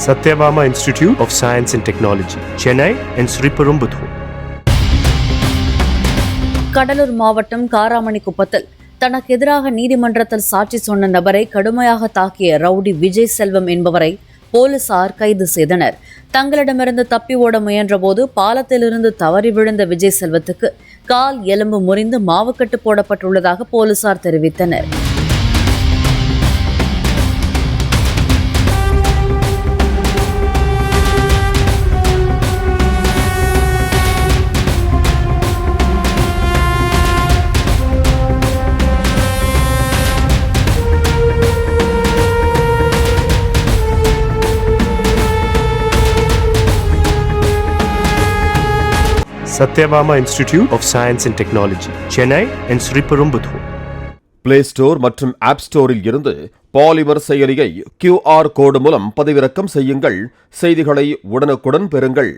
Satyabama Institute of Science and Technology, Chennai and Sriperumbudur. Cuddalore மாவட்டம் காராமணிக்குப்பத்தில் தனக்கு எதிராக நீதிமன்றத்தில் சாட்சி சொன்ன நபரை கடுமையாக தாக்கிய ரவுடி விஜய் செல்வம் என்பவரை போலீசார் கைது செய்தனர். தங்களிடமிருந்து தப்பி ஓட முயன்றபோது பாலத்திலிருந்து தவறி விழுந்த விஜய் செல்வத்துக்கு கால் எலும்பு முறிந்து மாவுக்கட்டு போடப்பட்டுள்ளதாக போலீசார் தெரிவித்தனர். Satyabama Institute of Science and Technology, Chennai and Sriperumbudur. Play store மற்றும் ஆப் ஸ்டோரில் இருந்து பாலிமர் செயலியை QR கோடு மூலம் பதிவிறக்கம் செய்யுங்கள். செய்திகளை உடனுக்குடன் பெறுங்கள்.